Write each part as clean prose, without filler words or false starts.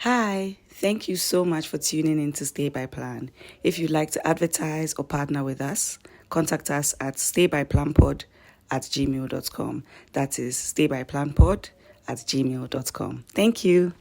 Hi, thank you so much for tuning in to Stay by Plan. If you'd like to advertise or partner with us, contact us at staybyplanpod@gmail.com. That is staybyplanpod@gmail.com. Thank you.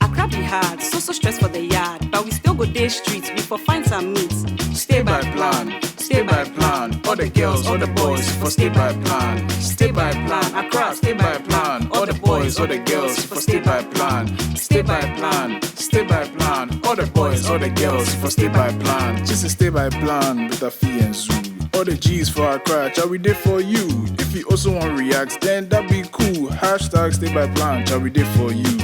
Accra be hard, so stress for the yard, but we still go day streets, we for find some meats. Stay by plan, stay by plan. All the girls, all the boys, for stay by plan. Stay by plan, Accra, stay by plan. All the boys, all the girls, for stay by plan. Stay by plan, stay by plan. All the boys, all the girls, for stay by plan. Just a stay by plan with Afi Zuu. All the G's for Accra, shall we do for you? If you also want reacts, then that be cool. Hashtag stay by plan, shall we do for you?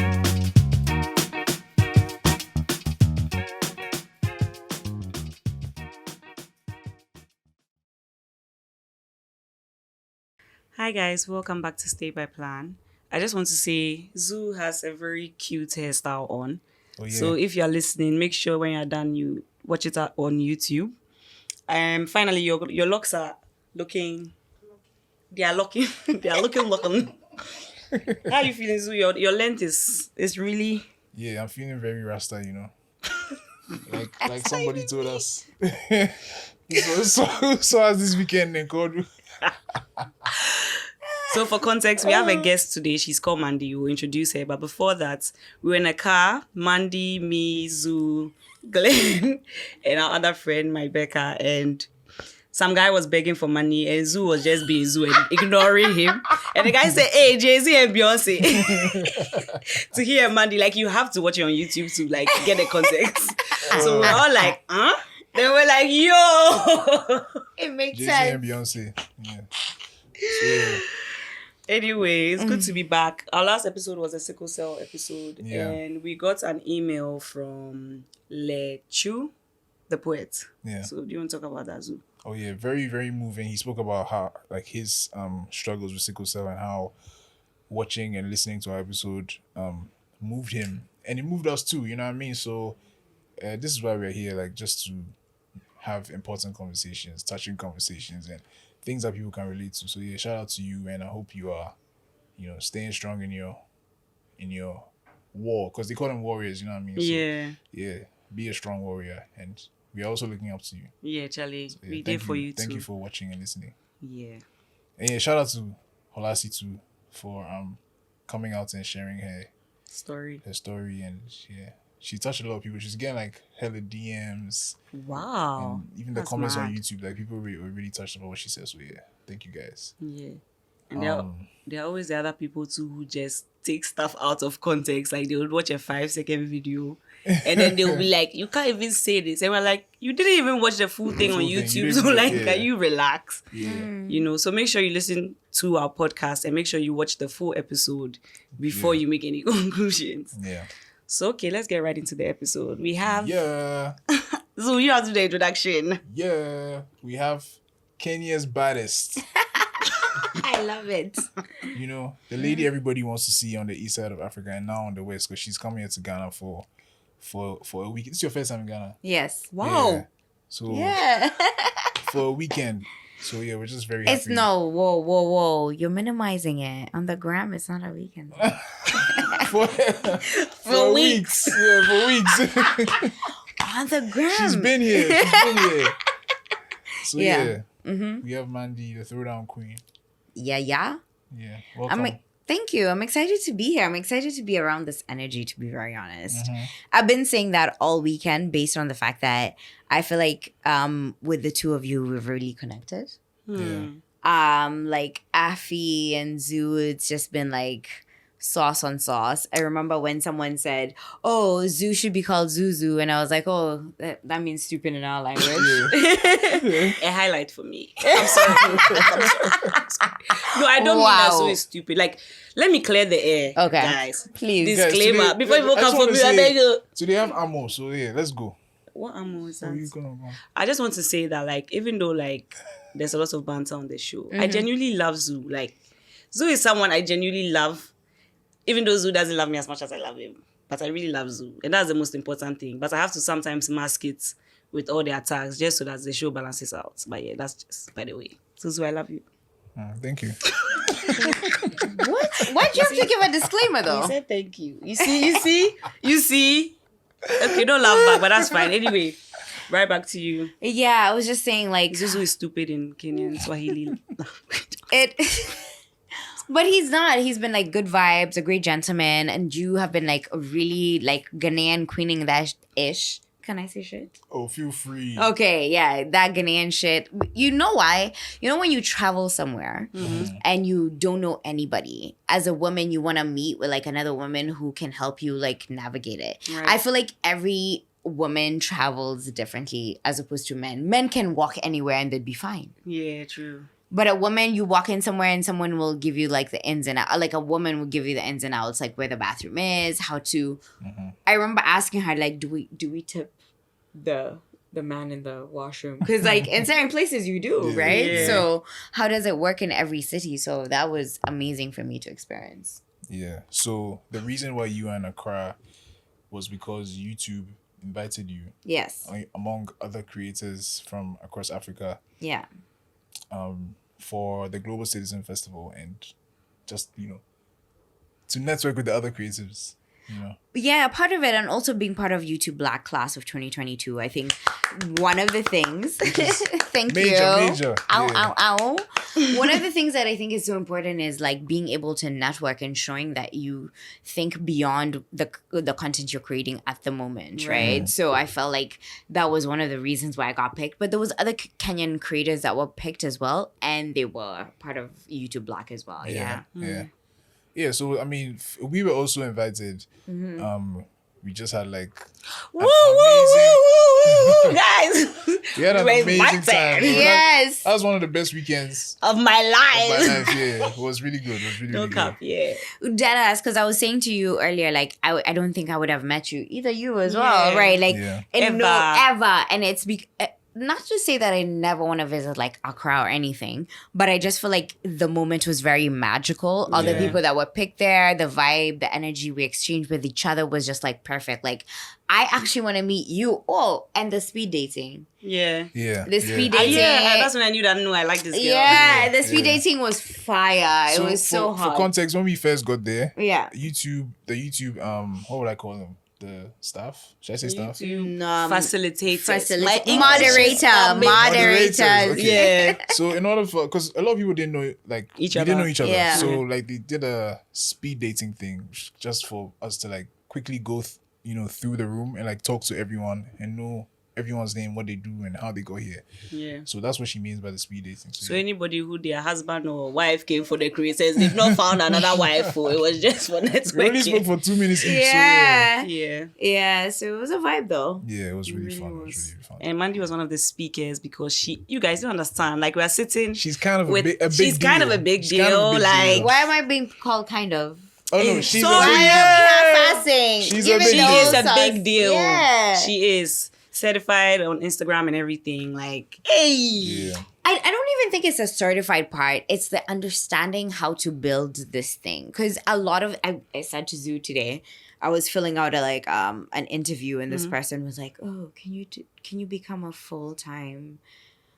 Hi guys, welcome back to Stay by Plan. I just want to say Zuu has a very cute hairstyle on. Oh, yeah. So if you're listening, make sure when you're done you watch it out on YouTube. Finally your locks are looking they are looking looking. How are you feeling, Zuu? Your length is really Yeah, I'm feeling very rasta, you know. like somebody told us. so as this weekend they called. So for context, we have a guest today. She's called Mandi. We'll introduce her. But before that, we were in a car. Mandi, me, Zuu, Glenn, and our other friend, my Becca. And some guy was begging for money. And Zuu was just being Zuu and ignoring him. And the guy said, hey, Jay-Z and Beyonce. To hear Mandi, like, you have to watch it on YouTube to, like, get the context. So we're all like, huh? Then we're like, yo! It makes Jay-Z sense. and Beyonce. Yeah. So, yeah. Anyway, it's good to be back. Our last episode was a sickle cell episode. Yeah. And we got an email from Lil Kwaw, the poet. Yeah. So do you want to talk about that, Zuu? Oh yeah, very, very moving. He spoke about how like his struggles with sickle cell and how watching and listening to our episode moved him. And it moved us too, you know what I mean? So this is why we're here, like just to have important conversations, touching conversations and things that people can relate to. So yeah, shout out to you, and I hope you are, staying strong in your war, because they call them warriors, you know what I mean? So, yeah, be a strong warrior, and we are also looking up to you. Yeah, Charlie, So, yeah, we did for you too. Thank you for watching and listening. Yeah. And yeah, shout out to Holasi too for coming out and sharing her Story. story, and yeah, she touched a lot of people. She's getting like hella DMs. Wow. And even the That's comments on mad. YouTube, like people were really touched about what she said. So yeah, thank you guys. Yeah. And there are always the other people too who just take stuff out of context. Like they would watch a 5-second video and then they'll be like, you can't even say this. And we're like, you didn't even watch the full thing on Full thing. You YouTube. didn't So like, yeah. can you relax? Yeah. So make sure you listen to our podcast and make sure you watch the full episode before you make any conclusions. Yeah. So, okay, let's get right into the episode. We have... Yeah. So you have to do the introduction. Yeah. We have Kenya's baddest. I love it. The lady everybody wants to see on the east side of Africa and now on the west, because she's coming here to Ghana for a week. It's your first time in Ghana. Yes. Wow. Yeah. So Yeah. for a weekend. So yeah, we're just very happy. It's no, whoa. You're minimizing it. On the gram, it's not a weekend. for weeks. Yeah, for weeks. On the gram. She's been here. So Yeah. we have Mandi, the Throwdown Queen. Yeah. Yeah, welcome. Thank you. I'm excited to be here. I'm excited to be around this energy, to be very honest. I've been saying that all weekend based on the fact that I feel like with the two of you, we've really connected. Yeah. Like Afi and Zuu, it's just been like sauce on sauce. I remember when someone said, oh, Zuu should be called Zuzu. And I was like, oh, that means stupid in our language. A highlight for me. I'm sorry. No, I don't mean that so it's stupid. Like, let me clear the air, Okay. guys. Please. Disclaimer. Guys, today- Before people I just come for wanna me, I say- beg you. So they have ammo. So yeah, let's go. What ammo is Where are you that? gonna go? I just want to say that, like, even though, like, there's a lot of banter on the show, I genuinely love Zuu. Like, Zuu is someone I genuinely love, even though Zuu doesn't love me as much as I love him. But I really love Zuu. And that's the most important thing. But I have to sometimes mask it with all their tags, just so that the show balances out. But yeah, that's just by the way. So I love you. Thank you. What? Why'd you have to give a disclaimer though? He said thank you. You see. Okay, don't laugh back, but that's fine. Anyway, right back to you. Yeah, I was just saying like Zuzu is stupid in Kenyan Swahili. it. But he's not. He's been like good vibes, a great gentleman, and you have been like really like Ghanaian queening that ish. Can I say shit? Oh, feel free. Okay, yeah, that Ghanaian shit. You know why? You know when you travel somewhere and you don't know anybody, as a woman, you want to meet with like another woman who can help you like navigate it. Right. I feel like every woman travels differently as opposed to men. Men can walk anywhere and they'd be fine. Yeah, true. But a woman, you walk in somewhere and someone will give you like the ins and outs. Like a woman will give you the ins and outs, like where the bathroom is, how to. I remember asking her like, do we tip the man in the washroom? Because like in certain places you do, right? Yeah. So how does it work in every city? So that was amazing for me to experience. Yeah. So the reason why you are in Accra was because YouTube invited you, Yes. among other creators from across Africa, Yeah. for the Global Citizen Festival, and just, to network with the other creatives, Yeah, part of it, and also being part of YouTube Black Class of 2022. I think one of the things, thank you. Major. Ow, Yeah. ow, ow. One of the things that I think is so important is like being able to network and showing that you think beyond the content you're creating at the moment, right? So I felt like that was one of the reasons why I got picked. But there was other Kenyan creators that were picked as well, and they were part of YouTube Black as well. Yeah. Yeah, so I mean, we were also invited. We just had like Woo, guys. we had an We're amazing invited. time. Yes. That was one of the best weekends Of my of my life. life. Yeah, it was really good. It was really, No really cap, good. yeah. Deadass, because I was saying to you earlier, like I don't think I would have met you, either you as well, right? Like Yeah. and Ever. ever, and it's not to say that I never want to visit like Accra or anything, but I just feel like the moment was very magical. All the Yeah. people that were picked there, the vibe, the energy we exchanged with each other was just like perfect. Like I actually want to meet you. Oh, and the speed dating. Yeah. Yeah. The speed Ah, dating. yeah, that's when I knew that I like this girl. Yeah, the speed Yeah. dating was fire. It was so for hot. context, when we first got there, the Yeah. YouTube, what would I call them? The staff? Should I say staff? Facilitators. Moderators. Okay. Yeah. So in order because a lot of people didn't know Each we other. didn't know each other. Yeah. So like they did a speed dating thing just for us to like quickly go through the room and like talk to everyone and know everyone's name, what they do, and how they got here. Yeah. So that's what she means by the speed dating. So anybody who their husband or wife came for the creators, they've not found another wife. It was just for we only spoke networking. for 2 minutes each. Yeah. Yeah. Yeah, so it was a vibe though. So yeah, it was really really fun. It was. was really fun. And Mandi was one of the speakers because you guys don't understand. Like we are sitting. She's kind of with, a big she's deal. kind of a big She's kind of a deal. big Like deal. Why am I being called kind of? Oh no, It's she's so a big deal. Half-assing. She's Give a it big she the deal. whole is a sauce. big deal. Yeah. She is certified on Instagram and everything. Like, hey. Yeah. I don't even think it's a certified part. It's the understanding how to build this thing. Because a lot of I said to Zuu today, I was filling out an interview and this person was like, "Oh, can you become a full-time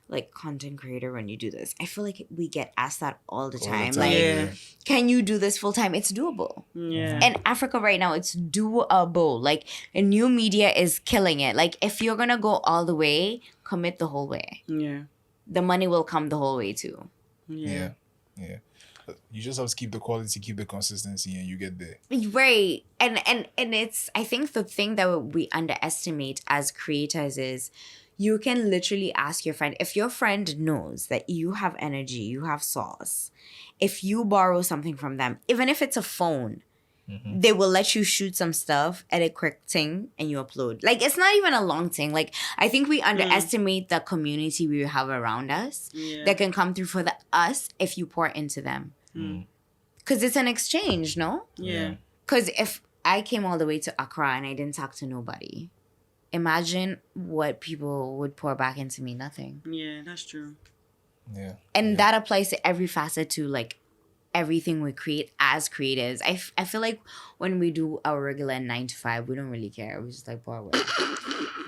like content creator when you do this?" I feel like we get asked that all the time. Like, Yeah. can you do this full-time? It's doable. Yeah. In Africa right now, it's doable. Like, a new media is killing it. Like, if you're gonna go all the way, commit the whole way. Yeah. The money will come the whole way too. Yeah. Yeah. You just have to keep the quality, keep the consistency, and you get there. Right. And it's, I think the thing that we underestimate as creators is you can literally ask your friend, if your friend knows that you have energy, you have sauce, if you borrow something from them, even if it's a phone, they will let you shoot some stuff, edit quick thing, and you upload. Like, it's not even a long thing. Like, I think we underestimate the community we have around us Yeah. that can come through for us if you pour into them. Because it's an exchange, no? Yeah. Because if I came all the way to Accra and I didn't talk to nobody, imagine what people would pour back into me. Nothing. Yeah, that's true. Yeah. And that applies to every facet, to like everything we create as creatives. I feel like when we do our regular 9 to 5, we don't really care. We just like pour away.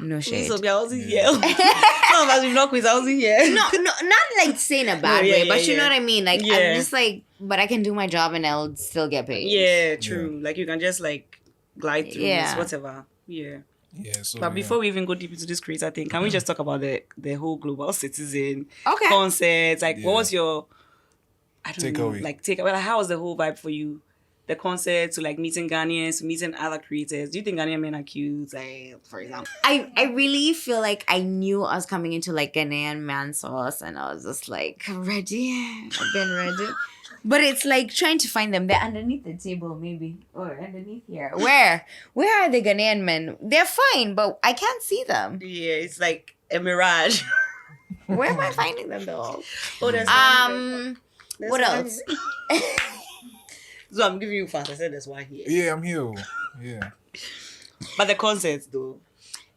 No shade. So I wasn't here. Some of us we've not quiz. I wasn't here. No, not like saying a bad yeah, way, but yeah, you know yeah. what I mean? Like, Yeah. I'm just like, but I can do my job and I'll still get paid. Yeah, true. Like you can just like glide through Yeah. whatever. Yeah. Yeah, so But before we even go deep into this creator thing, can we just talk about the whole global citizen Okay. concerts? Like, Yeah. what was your Takeaway. Like takeaway? Like, how was the whole vibe for you? The concert to like meeting Ghanaians, to meeting other creators. Do you think Ghanaian men are cute? Like, for example. I really feel like I knew I was coming into like Ghanaian man sauce, and I was just like, I'm ready. I've been ready. But it's like trying to find them. They're underneath the table, maybe. Or underneath here. Where are the Ghanaian men? They're fine, but I can't see them. Yeah, it's like a mirage. Where am I finding them though? Oh, there's there's What one else? here. So I'm giving you fast. I said there's one here. yeah, I'm here. Yeah. But the concerts though.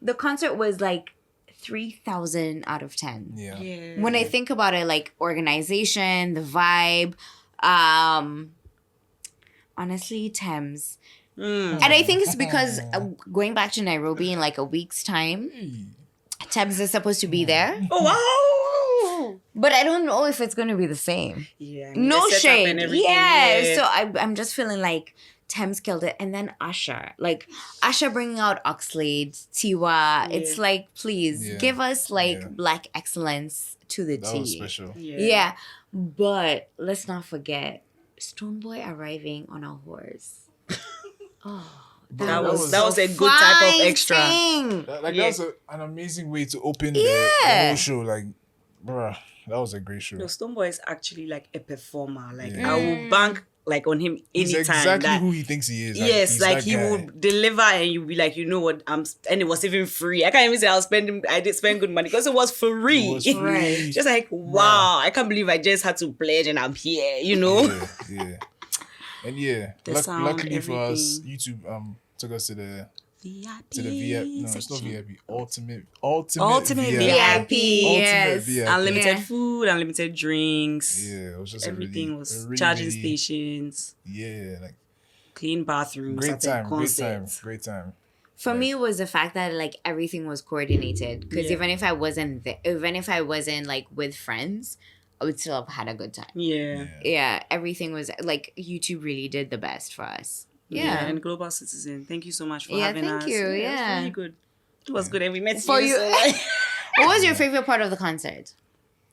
The concert was like 3,000 out of 10. Yeah. Yeah. When I think about it, like organization, the vibe, honestly, Thames. Mm. And I think it's because going back to Nairobi in like a week's time, Thames is supposed to be there. Oh wow. But I don't know if it's going to be the same. Yeah. I mean, No the setup and shade. everything, Yeah. So I'm just feeling like Thames killed it. And then Usher. Like Usher bringing out Oxlade, Tiwa. It's like, please Yeah. give us like Yeah. black excellence to the That T. was special. Yeah. But let's not forget Stonebwoy arriving on a horse. Oh, That was was a good type of fine extra. thing. That's an amazing way to open the Yeah. whole show. Like, bruh, that was a great show. No, Stonebwoy is actually like a performer. Like Yeah. I will bank like on him He's anytime. exactly that, who he thinks he is. yes, he's like that he guy. will deliver, and you'll be like, you know what? And it was even free. I can't even say I did spend good money because it was free. It was free. Right. Just like wow, I can't believe I just had to pledge and I'm here. You know. Yeah. And yeah, The sound, luckily for us, everything. YouTube took us to the VIP. VIP. No, it's not section. VIP. Ultimate Ultimate VIP. VIP. Yes. VIP. Unlimited Yeah. food, unlimited drinks. Yeah, it was just Everything a really, was a really, charging really- stations, Yeah, like clean bathrooms. great at a time, concert. great time. For me, it was the fact that like everything was coordinated. Because Yeah. even if I wasn't there, even if I wasn't like with friends, I would still have had a good time. Yeah. Yeah, everything was like YouTube really did the best for us. Yeah. And Global Citizen. Thank you so much for Yeah, having thank us. you, It was yeah. really good. It was good. And we met For you- So, like, What was your favorite part of the concert?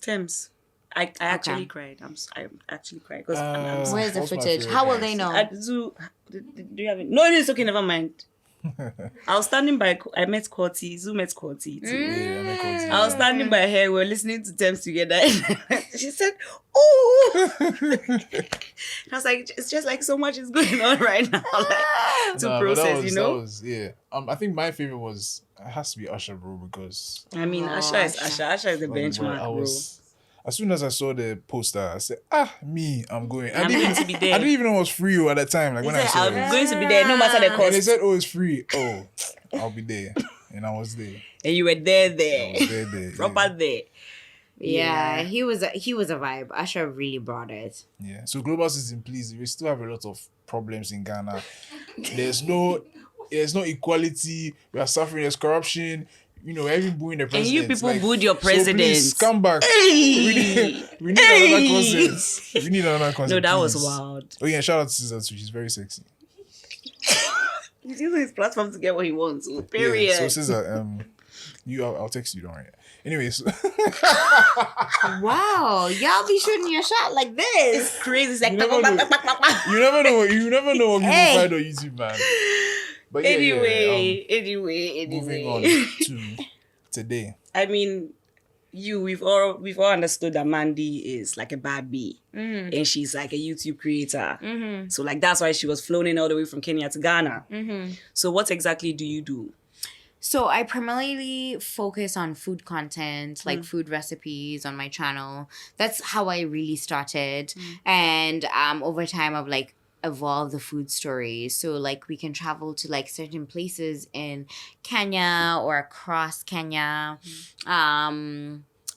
Thames. I actually cried. I actually cried because Where's the What's my footage? favorite How will part? they know? Zoo. Do you have it? No, it's okay. Never mind. I was standing by. I met Corty. Zoo met Corty too. Yeah, I make all I was standing by her. We were listening to Thames together. She said, "Oh," I was like, "It's just like so much is going on right now, like, to Nah, but process, you know." That was, yeah. I think my favorite was it has to be Usher, bro, because I mean, Oh, Usher is Usher. Usher. Usher is the like, benchmark, bro, bro. as soon as I saw the poster, I said, me, I'm going. I'm going to be there. I didn't even know it was free at that time. Like He when said, I saw "I'm it. going to be there, no matter the And they cost." said, it's free. Oh, I'll be there. And I was there. And you were there, I was there. Yeah. proper there. Yeah, he was a vibe. Usher really brought it. Yeah. So global citizen, please. We still have a lot of problems in Ghana. There's no equality. We are suffering. There's corruption. You know, even booing the And president. you people booed your So president. please, come back. Hey! We need another concert. We need another concert. No, that was please. wild. Oh yeah, shout out to Caesar too. She's very sexy. He's using his platform to get what he wants. Yeah, Period. so Caesar, I'll text you. Don't worry. Anyways, Wow, y'all be shooting your shot like this. It's crazy. It's like You never know. you never know. You never know what people Hey. find on YouTube, man. But yeah, anyway. moving on to today. I mean, we've all understood that Mandi is like a bad bee, and she's like a YouTube creator. So like that's why she was flown in all the way from Kenya to Ghana. So what exactly do you do? So I primarily focus on food content, like food recipes on my channel. That's how I really started. And over time I've like evolved the food stories. So like we can travel to like certain places in Kenya or across Kenya.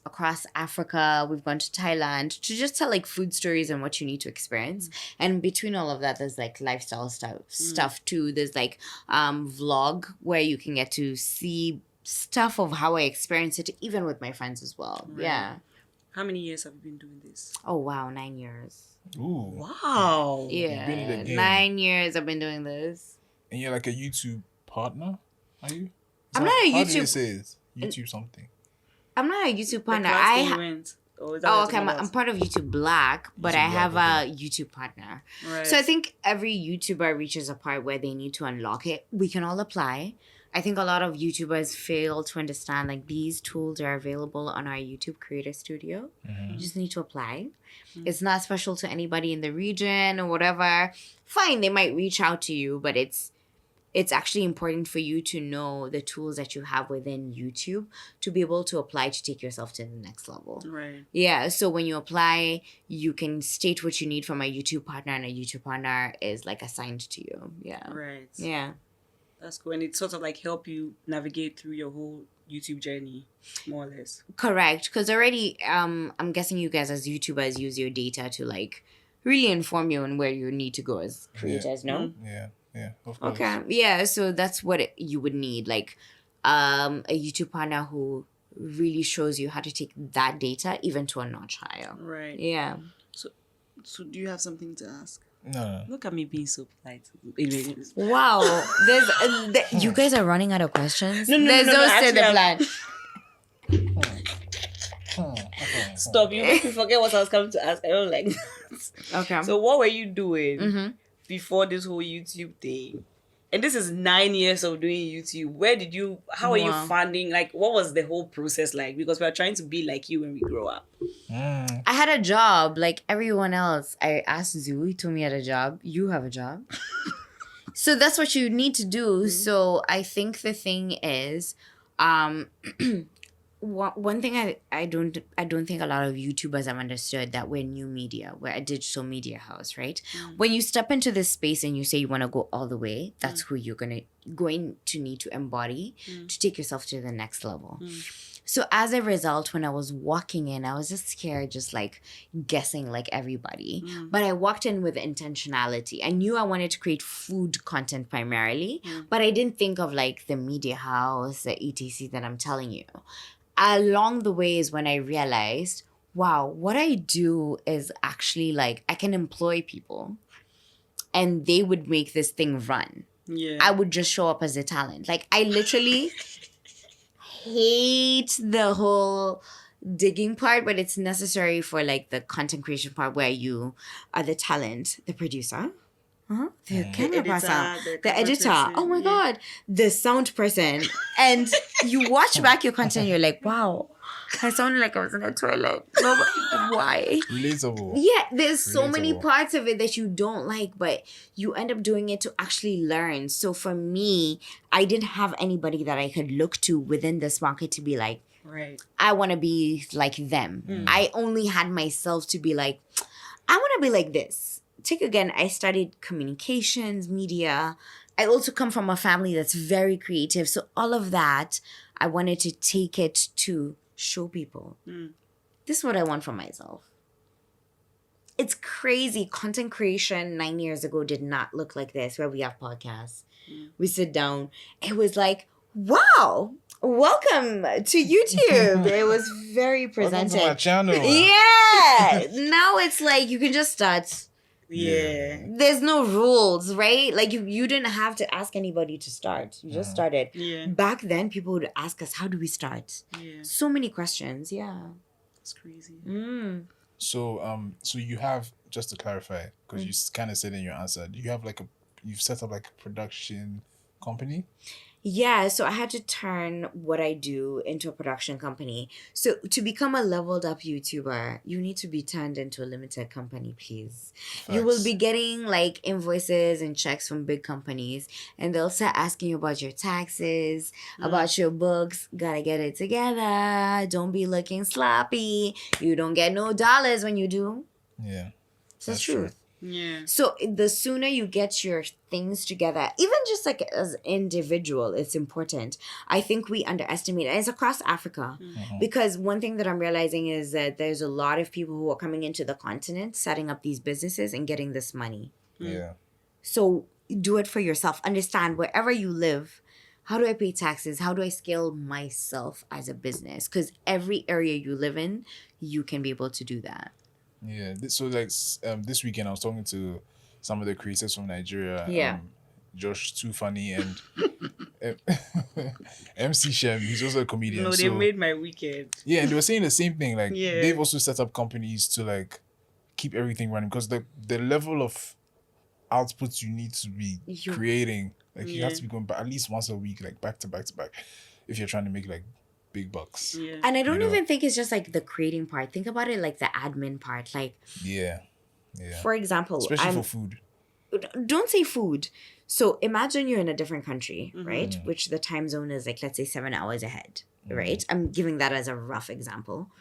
Across Africa, we've gone to Thailand to just tell like food stories and what you need to experience. And between all of that, there's like lifestyle stuff too. There's like vlog where you can get to see stuff of how I experience it, even with my friends as well. Right. Yeah. How many years have you been doing this? Oh, wow. 9 years. Ooh. Wow. Yeah. been in the game. 9 years I've been doing this. And you're like a YouTube partner, are you? I'm not a How do you YouTube- say it? YouTube something. I'm not a YouTube The partner. class that you went. Or is that Oh, what okay. it's I'm about? part of YouTube Black, but YouTube I have Black, a YouTube partner. Right. So I think every YouTuber reaches a part where they need to unlock it. We can all apply. I think a lot of YouTubers fail to understand like these tools are available on our YouTube Creator Studio. You just need to apply. It's not special to anybody in the region or whatever. Fine, they might reach out to you, but it's actually important for you to know the tools that you have within YouTube to be able to apply to take yourself to the next level. Right. Yeah, so when you apply, you can state what you need from a YouTube partner, and a YouTube partner is like assigned to you. Yeah. Right. Yeah. That's cool. And it sort of like help you navigate through your whole YouTube journey, more or less. Correct. Because already, I'm guessing you guys as YouTubers use your data to like really inform you on where you need to go as creators, no? Yeah, of course. Okay. Yeah, so that's what you would need. Like a YouTube partner who really shows you how to take that data even to a notch higher. Right. Yeah. So do you have something to ask? No. Look at me being so polite. Wow. There's you guys are running out of questions. No, There's no actually, set plan. Stop. You make me forget what I was coming to ask. I don't like that. Okay. So what were you doing Mm-hmm. before this whole YouTube thing? And this is 9 years of doing YouTube. How are you Wow. funding? Like, what was the whole process like? Because we are trying to be like you when we grow up. Mm. I had a job like everyone else. I asked Zuu, he told me I had a job. You have a job. So that's what you need to do. So I think the thing is, one thing I don't think a lot of YouTubers have understood that we're new media. We're a digital media house, right? When you step into this space and you say you want to go all the way, that's who you're going to need to embody to take yourself to the next level. So as a result, when I was walking in, I was just scared, just like guessing like everybody. But I walked in with intentionality. I knew I wanted to create food content primarily, but I didn't think of like the media house, the etc. that I'm telling you. Along the way is when I realized, wow, what I do is actually like I can employ people and they would make this thing run. Yeah. I would just show up as a talent. Like I literally hate the whole digging part, but it's necessary for like the content creation part where you are the talent, the producer, the camera person, the editor. Oh my God, the sound person. And you watch back your content, you're like, wow, I sounded like I was in a toilet. No, but why? Relatable. Yeah, there's so many Relatable. parts of it that you don't like, but you end up doing it to actually learn. So for me, I didn't have anybody that I could look to within this market to be like, Right. I want to be like them. I only had myself to be like, I want to be like this. I studied communications, media. I also come from a family that's very creative. So all of that, I wanted to take it to show people. This is what I want for myself. It's crazy. Content creation 9 years ago did not look like this, where we have podcasts. We sit down. It was like, wow, welcome to YouTube. It was very Welcome presented. to my channel. Yeah. Now it's like you can just start. Yeah. There's no rules, right? Like you didn't have to ask anybody to start. You just started. Yeah. Back then, people would ask us, how do we start? Yeah. So many questions. Yeah. It's crazy. So you have, just to clarify, because you kind of said in your answer, do you have like you've set up like a production company? Yeah, so I had to turn what I do into a production company. So to become a leveled up YouTuber, you need to be turned into a limited company, please. You will Facts. be getting like invoices and checks from big companies, and they'll start asking you about your taxes, about your books. Gotta get it together. Don't be looking sloppy. You don't get no dollars when you do. Yeah. It's the That's true. truth. Yeah. So the sooner you get your things together, even just like as individual, it's important. I think we underestimate it. It's across Africa. Because one thing that I'm realizing is that there's a lot of people who are coming into the continent, setting up these businesses and getting this money. Yeah. So do it for yourself. Understand wherever you live, How do I pay taxes? How do I scale myself as a business? Because every area you live in, you can be able to do that. Yeah. So like this weekend I was talking to some of the creators from Nigeria. Yeah. Josh Too Funny and MC Shem. He's also a comedian. No, they made my weekend. Yeah, and they were saying the same thing. Like Yeah. they've also set up companies to like keep everything running because the level of outputs you need to be creating, like you have to be going back at least once a week, like back to back to back, if you're trying to make like big bucks. Yeah. And I don't even think it's just like the creating part. Think about it like the admin part. Like, Yeah. for example, Especially for food. Don't say food. So imagine you're in a different country, right? Which the time zone is like, let's say 7 hours ahead, right? I'm giving that as a rough example.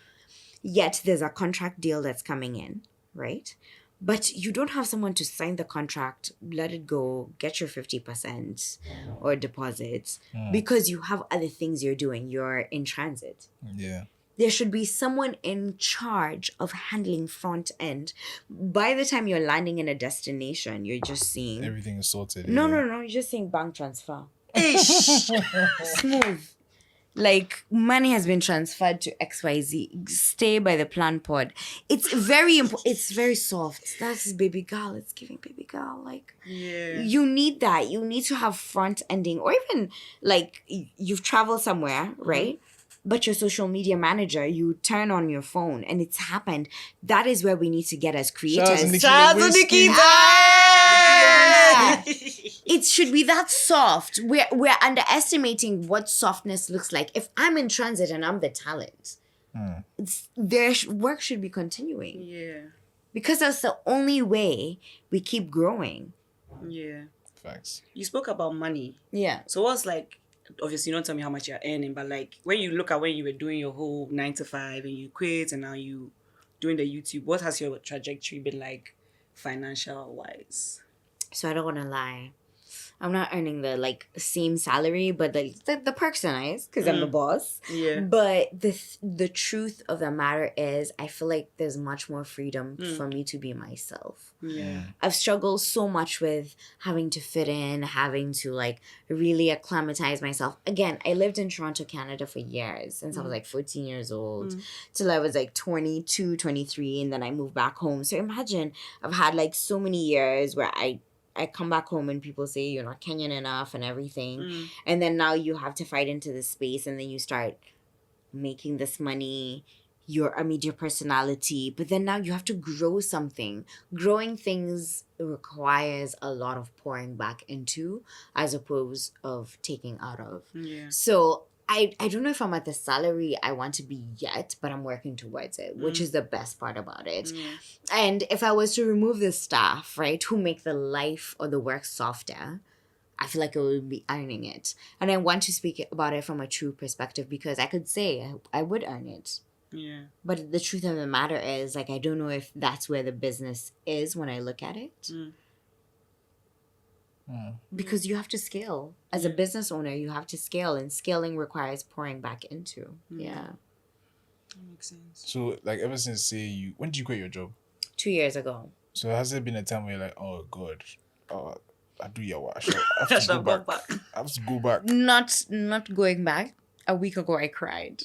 Yet there's a contract deal that's coming in, right? But you don't have someone to sign the contract, let it go, get your 50% or deposits because you have other things you're doing. You're in transit. Yeah. There should be someone in charge of handling front end. By the time you're landing in a destination, you're just seeing... Everything is sorted. No. You're just seeing bank transfer. Smooth. Like, money has been transferred to XYZ. Stay by the plan pod. It's very important. It's very soft. That's baby girl. It's giving baby girl. Like, you need that. You need to have front ending. Or even, like, you've traveled somewhere, right? But your social media manager, you turn on your phone and it's happened. That is where we need to get as creators. Shout out to Nikita! It should be that soft. We're underestimating what softness looks like. If I'm in transit and I'm the talent, work should be continuing. Yeah. Because that's the only way we keep growing. Yeah. Facts. You spoke about money. Yeah. So what's like, obviously you don't tell me how much you're earning, but like when you look at when you were doing your whole 9 to 5 and you quit and now you doing the YouTube, what has your trajectory been like financial wise? So I don't want to lie. I'm not earning the like same salary, but the perks are nice because I'm the boss. Yeah. But the truth of the matter is, I feel like there's much more freedom for me to be myself. Yeah. I've struggled so much with having to fit in, having to like really acclimatize myself. Again, I lived in Toronto, Canada for years, since I was like 14 years old till I was like 22, 23, and then I moved back home. So imagine I've had like so many years where I come back home and people say you're not Kenyan enough and everything. And then now you have to fight into this space and then you start making this money, your personality. But then now you have to grow something. Growing things requires a lot of pouring back into as opposed of taking out of. Yeah. So I don't know if I'm at the salary I want to be yet, but I'm working towards it, which is the best part about it. And if I was to remove the staff, right, who make the life or the work softer, I feel like I would be earning it. And I want to speak about it from a true perspective because I could say I would earn it. Yeah. But the truth of the matter is, like, I don't know if that's where the business is when I look at it. Because you have to scale. As a business owner, you have to scale, and scaling requires pouring back into. Yeah. That makes sense. So, like, ever since, say, when did you quit your job? 2 years ago. So, has there been a time where you're like, oh, God, I do your wash. I have to go back. I have to go back. Not going back. A week ago, I cried.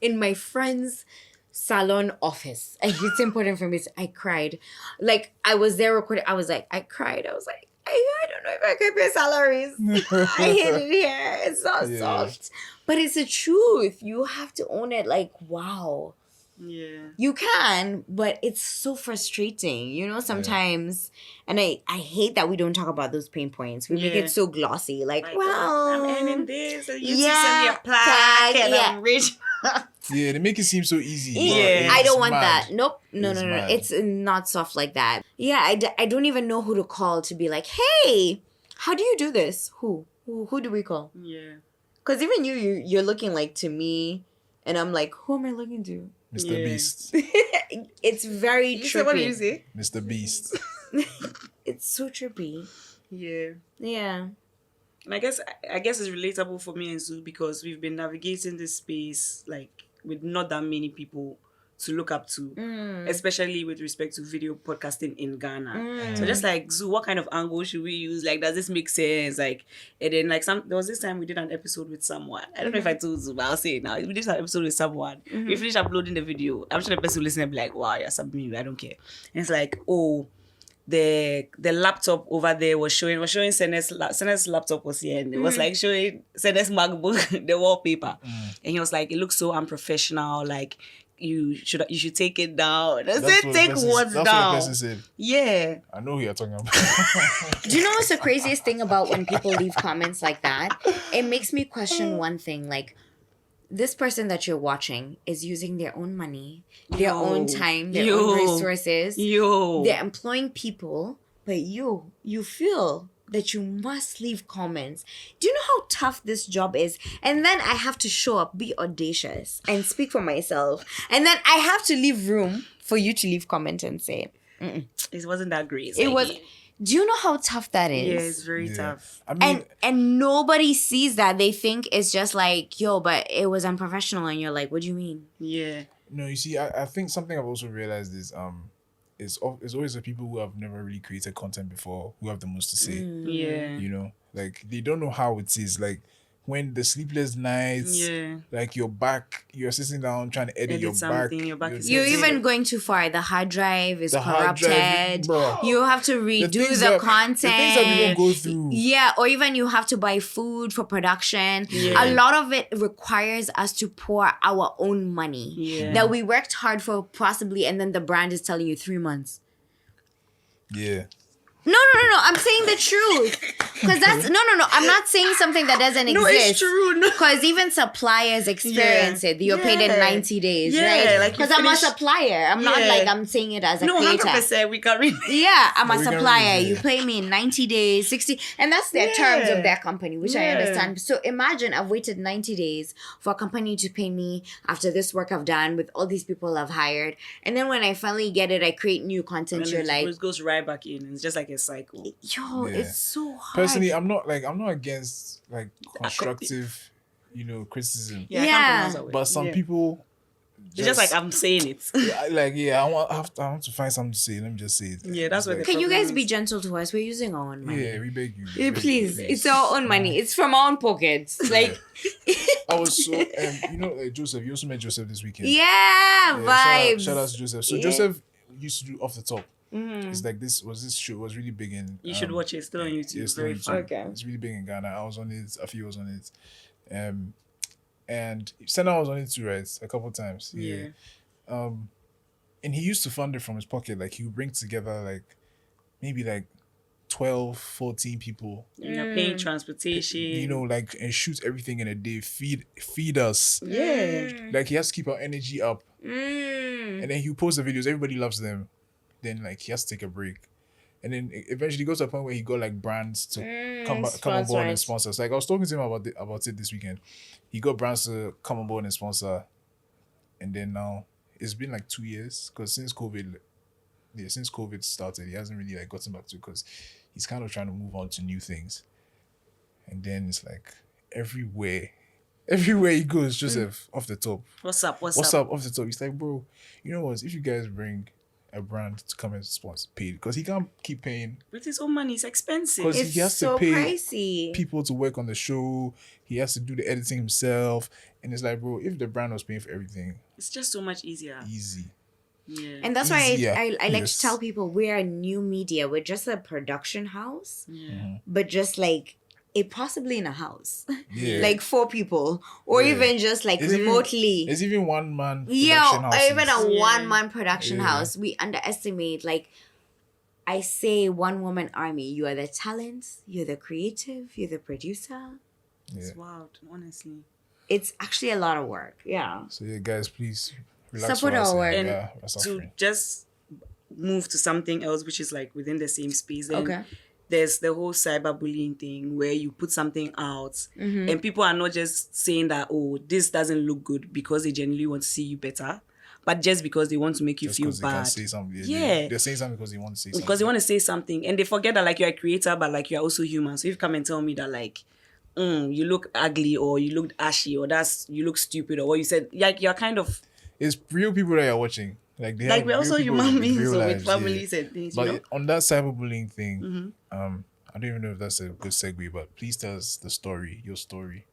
In my friend's salon office. It's important for me. I cried. Like, I was there recording. I cried. I was like, I don't know if I could pay salaries. I hate it here. It's not soft. But it's the truth. You have to own it. Like, wow. Yeah. You can, but it's so frustrating, sometimes. And I hate that we don't talk about those pain points. We make it so glossy. Like, well, I'm earning this. And you send me a plaque and I'm rich. Yeah, they make it seem so easy. Yeah. I don't want that. Nope. No. It's not soft like that. Yeah, I don't even know who to call to be like, hey, how do you do this? Who do we call? Yeah. Because even you're looking like to me, and I'm like, who am I looking to? Mr. Beast. It's very trippy. What do you say? Mr. Beast. It's so trippy. Yeah. Yeah. And I guess it's relatable for me and Zuu because we've been navigating this space like with not that many people to look up to, especially with respect to video podcasting in Ghana. So just like, Zuu, what kind of angle should we use? Like, does this make sense? Like, and then like there was this time we did an episode with someone. I don't know if I told Zuu, but I'll say it now. We did an episode with someone. We finished uploading the video. I'm sure the person listening will be like, wow, you're subbing me. I don't care. And it's like, oh, the laptop over there was showing Senes's laptop was here, and it was like showing Senes's MacBook, the wallpaper. And he was like, it looks so unprofessional, like you should take it down. I said, take what's down. That's what the person said. Yeah. I know who you're talking about. Do you know what's the craziest thing about when people leave comments like that? It makes me question one thing, like, this person that you're watching is using their own money, their own time, their own resources. They're employing people, but you feel that you must leave comments. Do you know how tough this job is? And then I have to show up, be audacious, and speak for myself. And then I have to leave room for you to leave comment and say, it wasn't that great. It was. Do you know how tough that is? Yeah, it's very tough. I mean, and nobody sees that. They think it's just like, yo, but it was unprofessional. And you're like, what do you mean? Yeah. no, you see, I think something I've also realized is it's always the people who have never really created content before who have the most to say. Yeah. You know, like they don't know how it is. Like when the sleepless nights, like you're sitting down trying to edit your back. You're even going too far. The hard drive is corrupted. You have to redo the content. The things that you don't go through. Yeah, or even you have to buy food for production. Yeah. A lot of it requires us to pour our own money that we worked hard for possibly, and then the brand is telling you 3 months. Yeah. No. I'm saying the truth. Because that's... No. I'm not saying something that doesn't exist. No, it's true. Because even suppliers experience it. You're paid in 90 days, right? Because I'm a supplier. I'm not like I'm saying it as a creator. 100% we can read. Yeah, I'm a supplier. You pay me in 90 days, 60... And that's their terms of their company, which I understand. So imagine I've waited 90 days for a company to pay me after this work I've done with all these people I've hired. And then when I finally get it, I create new content. And you're like... It goes right back in. It's just like a cycle. It's so hard. Personally, I'm not against like constructive, criticism. But some people it's just like I'm saying it. I want to find something to say. Let me just say it. Yeah, that's what. Can you guys be gentle to us? We're using our own money. Yeah, we beg you. Please, it's our own money. It's from our own pockets. Like I was so Joseph. You also met Joseph this weekend. Yeah, vibes. Shout out to Joseph. So Joseph used to do Off the Top. It's like this show was really big in. You should watch it. It's still on YouTube. It's very fun. Okay. It's really big in Ghana. I was on it. Afi was on it, and Senna was on it too, right? A couple of times. Yeah. And he used to fund it from his pocket. Like he would bring together like maybe like 12, 14 people. Paying transportation. And shoot everything in a day. Feed us. Yeah. Like he has to keep our energy up. And then he posts the videos. Everybody loves them. Then like he has to take a break, and then eventually goes to a point where he got like brands to come on board and sponsor. So, like I was talking to him about it this weekend. He got brands to come on board and sponsor, and then now it's been like 2 years because since COVID started, he hasn't really like gotten back to it because he's kind of trying to move on to new things. And then it's like everywhere he goes, Joseph off the top. What's up off the top? He's like, bro, you know what? If you guys bring a brand to come and sponsor paid because he can't keep paying with his own money. It's expensive. Because he has to pay pricey. People to work on the show. He has to do the editing himself, and it's like, bro, if the brand was paying for everything, it's just so much easier. Easy. Yeah. And that's why I like to tell people we're a new media. We're just a production house, but just like it possibly in a house, like 4 people, or even just like remotely. It's even one man. Or even a 1-man production house. We underestimate. Like I say, 1-woman army. You are the talent. You're the creative. You're the producer. It's wild, honestly. It's actually a lot of work. Yeah. So guys, please relax. Support our work. And to just move to something else, which is like within the same space. Then there's the whole cyberbullying thing where you put something out and people are not just saying that, oh, this doesn't look good because they genuinely want to see you better, but just because they want to make you feel bad. Say something. Yeah. They're saying something because they want to say something. Because they want to say something. And they forget that like you're a creator, but like you're also human. So if you come and tell me that like, you look ugly or you look ashy or you look stupid or what you said, like you're kind of it's real people that you're watching. Like they Like have we're real also people human with beings real so with lives, families and things, But you know? on that cyberbullying thing, Mm-hmm. I don't even know if that's a good segue, but please tell us the story, your story,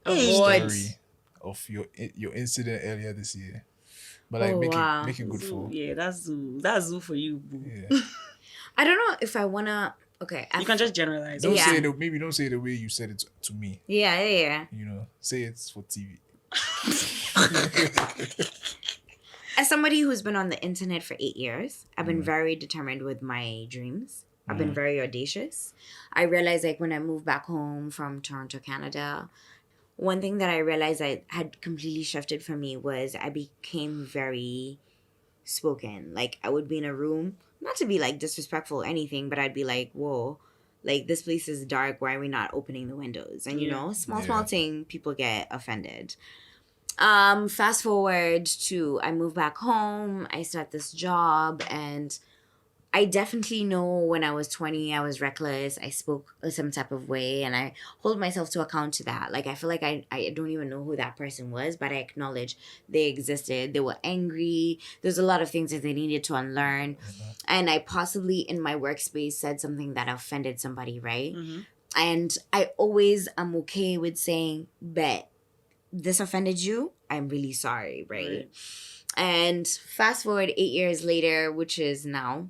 Of Hey. what? story of your incident earlier this year. But Oh, make wow. it good Zoo. for Yeah, that's Zoo. That's Zoo for you, boo. yeah. I don't know if I wanna. Okay, You can just generalize. Don't Yeah. say it. Maybe don't say it the way you said it to me. Yeah. You know, say it's for TV. As somebody who's been on the internet for 8 years, I've been very determined with my dreams. I've been very audacious. I realized, like, when I moved back home from Toronto, Canada, one thing that I realized I had completely shifted for me was I became very spoken. Like, I would be in a room, not to be like disrespectful or anything, but I'd be like, whoa, like, this place is dark. Why are we not opening the windows? And, you know, small thing, people get offended. Fast forward to I moved back home, I start this job, and I definitely know when I was 20, I was reckless. I spoke some type of way, and I hold myself to account to that. Like, I feel like I don't even know who that person was, but I acknowledge they existed. They were angry. There's a lot of things that they needed to unlearn. And I possibly, in my workspace, said something that offended somebody, right? Mm-hmm. And I always am okay with saying, bet, this offended you? I'm really sorry, right? And fast forward 8 years later, which is now,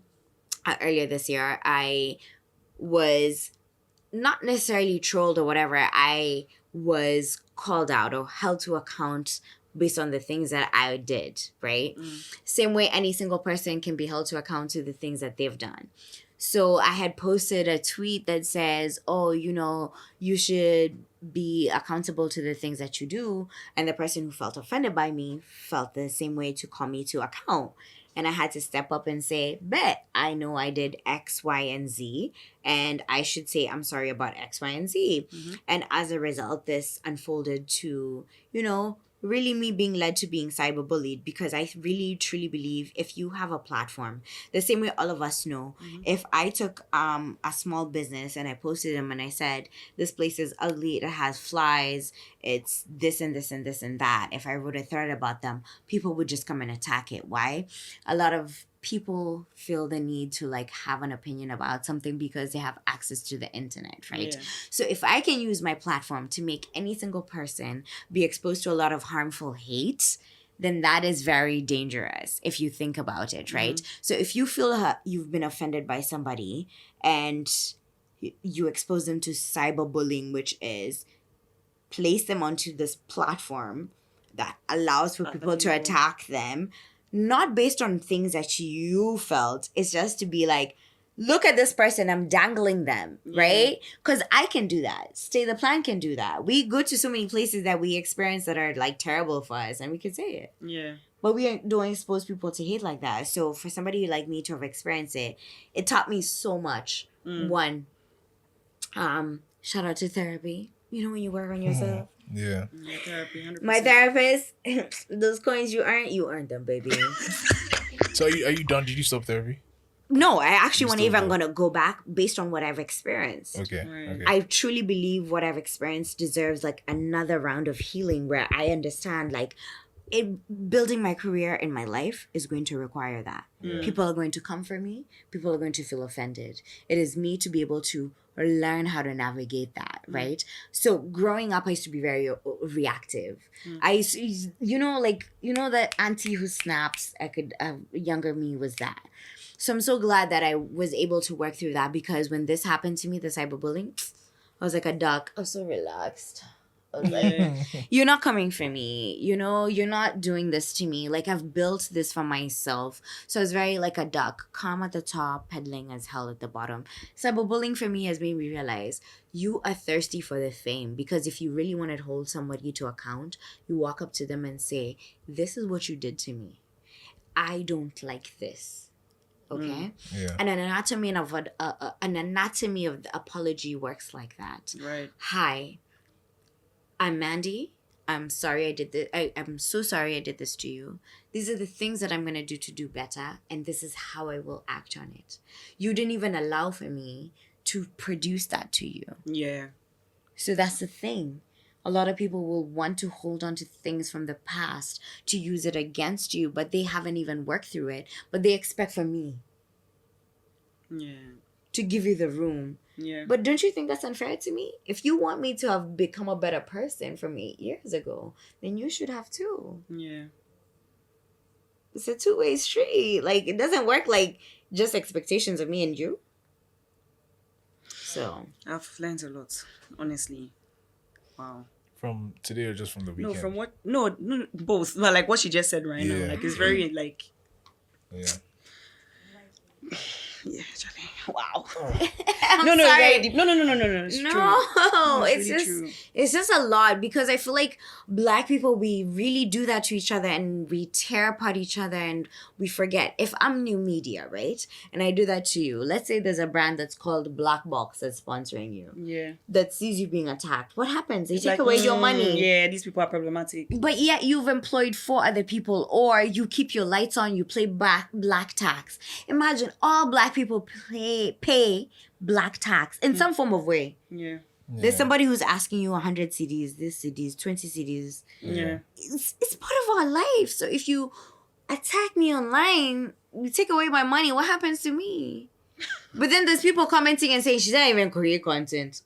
earlier this year, I was not necessarily trolled or whatever. I was called out or held to account based on the things that I did, right? Same way any single person can be held to account to the things that they've done. So I had posted a tweet that says, oh, you know, you should be accountable to the things that you do. And the person who felt offended by me felt the same way to call me to account. And I had to step up and say, bet, I know I did X, Y, and Z. And I should say, I'm sorry about X, Y, and Z. And as a result, this unfolded to, you know, really me being led to being cyberbullied, because I really truly believe if you have a platform, the same way all of us know, if I took a small business and I posted them and I said, this place is ugly, it has flies, it's this and this and this and that, if I wrote a thread about them, people would just come and attack it. Why? A lot of people feel the need to like have an opinion about something because they have access to the internet, right? So if I can use my platform to make any single person be exposed to a lot of harmful hate, then that is very dangerous if you think about it, right? So if you feel you've been offended by somebody and you expose them to cyberbullying, which is place them onto this platform that allows for people to attack them, not based on things that you felt. It's just to be like, look at this person, I'm dangling them, right? Because I can do that. Stay the Plan can do that. We go to so many places that we experience that are like terrible for us, and we can say it. Yeah. But we don't expose people to hate like that. So for somebody like me to have experienced it, it taught me so much. One, shout out to therapy. You know, when you work on yourself. Yeah. Therapy, 100%. My therapist, those coins you earned them, baby. So are you done? Did you stop therapy? No, I actually You want still even go? going to go back based on what I've experienced. Okay. Right. Okay. I truly believe what I've experienced deserves like another round of healing where I understand like building my career in my life is going to require that. People are going to come for me. People are going to feel offended. It is me to be able to learn how to navigate that, right? So growing up, I used to be very reactive. I used to, the auntie who snaps, younger me was that. So I'm so glad that I was able to work through that, because when this happened to me, the cyberbullying, I was like a duck. I was so relaxed. I was like, you're not coming for me. You know, you're not doing this to me. Like, I've built this for myself. So I was very like a duck, calm at the top, peddling as hell at the bottom. Cyberbullying for me has made me realize you are thirsty for the fame, because if you really want to hold somebody to account, you walk up to them and say, this is what you did to me. I don't like this. Okay? Yeah. And an anatomy of the apology works like that. Right. Hi, I'm Mandi. I'm sorry I did this. I'm so sorry I did this to you. These are the things that I'm going to do better. And this is how I will act on it. You didn't even allow for me to produce that to you. Yeah. So that's the thing. A lot of people will want to hold on to things from the past to use it against you, but they haven't even worked through it. But they expect for me to give you the room. Yeah. But don't you think that's unfair to me? If you want me to have become a better person from 8 years ago, then you should have too. Yeah. It's a two-way street. Like, it doesn't work like just expectations of me and you. So I've learned a lot, honestly. Wow. From today or just from the weekend? No, from what? No, both. But like what she just said right now, like it's very like. Yeah. Yeah, Charlie. Wow. I'm No, sorry. very deep. No. It's true. No, It's it's really just true. it's just a lot because I feel like Black people, we really do that to each other and we tear apart each other and we forget. If I'm new media, right, and I do that to you, let's say there's a brand that's called Black Box that's sponsoring you, Yeah. that sees you being attacked. What happens? They It's take like, away your money. Yeah, these people are problematic. But yet you've employed 4 other people, or you keep your lights on, you play black tax. Imagine all Black people pay black tax in some form of way. Yeah. There's somebody who's asking you 100 CDs, this CDs, 20 CDs. Yeah. It's part of our life. So if you attack me online, you take away my money, what happens to me? But then there's people commenting and saying, she's not even create content.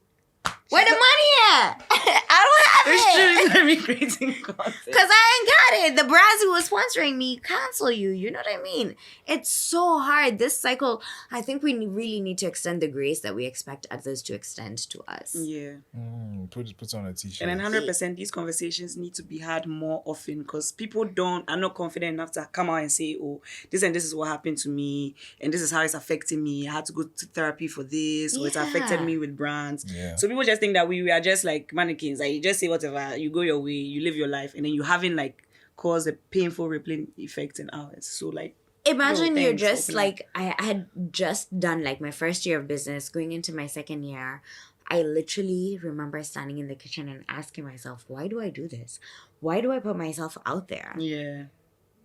Where the money at? I don't have It's it. true. It's not me creating content. Because I ain't got it. The brands who was sponsoring me cancel you. You know what I mean? It's so hard. This cycle, I think we really need to extend the grace that we expect others to extend to us. Yeah. Put on a t-shirt. And then 100% these conversations need to be had more often because people are not confident enough to come out and say, oh, this and this is what happened to me and this is how it's affecting me. I had to go to therapy for this or it's affected me with brands. Yeah. So people just think that we are just like mannequins. Like you just say whatever, you go your way, you live your life, and then you haven't like caused a painful rippling effect in ours. So like Imagine no, you're thanks, just open like, I had just done like my first year of business, going into my second year. I literally remember standing in the kitchen and asking myself, why do I do this? Why do I put myself out there? Yeah.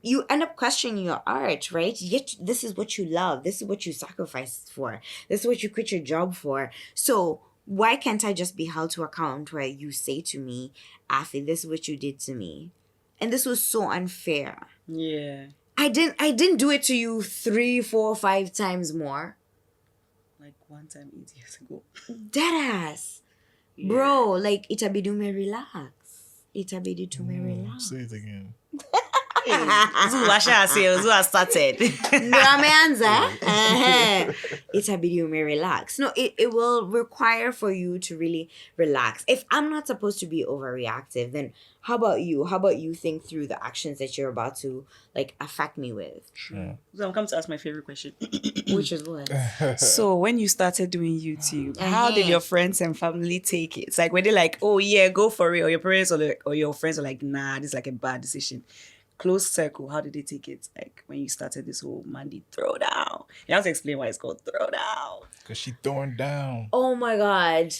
You end up questioning your art, right? Yet this is what you love. This is what you sacrificed for. This is what you quit your job for. So why can't I just be held to account where you say to me, Afi, this is what you did to me? And this was so unfair. Yeah. I didn't do it to you 3, 4, 5 times more. Like one time 8 years ago. Deadass. Bro, like, itabidu me relax. Itabidu to me relax. Say it again. Zuu, I shall say, Zuu has started. Itabidu me relax. No, it will require for you to really relax. If I'm not supposed to be overreactive, then how about you? How about you think through the actions that you're about to like affect me with? Yeah. So I'm come to ask my favorite question. Which is what? So when you started doing YouTube, how did your friends and family take it? It's like, were they like, oh yeah, go for it? Or your parents or your friends are like, nah, this is like a bad decision. Close circle, how did they take it? Like when you started this whole Mandi Throwdown. You have to explain why it's called Throwdown. Because she throwing down. Oh my God.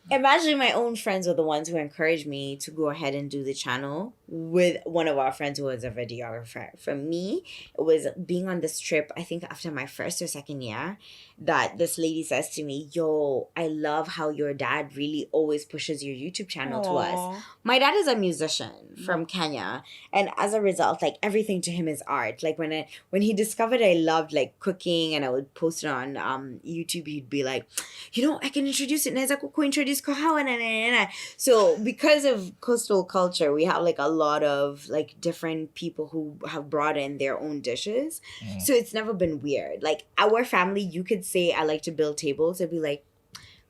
Imagine my own friends were the ones who encouraged me to go ahead and do the channel with one of our friends who was a videographer. For me, it was being on this trip, I think after my first or second year, that this lady says to me, yo, I love how your dad really always pushes your YouTube channel to us. My dad is a musician from Kenya. And as a result, like everything to him is art. Like when he discovered I loved like cooking and I would post it on YouTube, he'd be like, you know, I can introduce it. Naweza introduce kahawa. So because of coastal culture, we have like a lot of like different people who have brought in their own dishes. So it's never been weird. Like our family, you could say I like to build tables. It'd be like,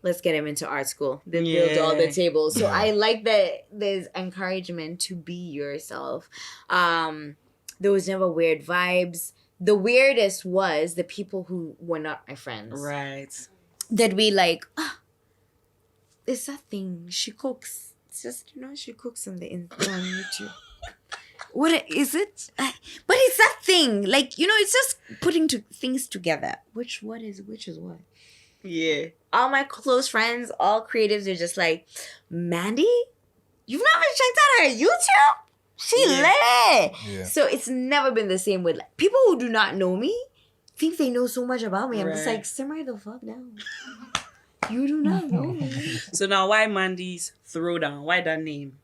let's get him into art school. Then build all the tables. So I like that there's encouragement to be yourself. There was never weird vibes. The weirdest was the people who were not my friends. Right. That we like, it's that thing. She cooks. It's just, you know, she cooks on YouTube. What is it? But it's that thing. Like, you know, it's just putting things together. Which is what? Yeah. All my close friends, all creatives are just like, Mandi, you've never checked out her YouTube? She lit. Yeah. So it's never been the same with like, people who do not know me think they know so much about me. I'm just like, simmer the fuck down. You do not know. So now, why Mandi's Throwdown? Why that name?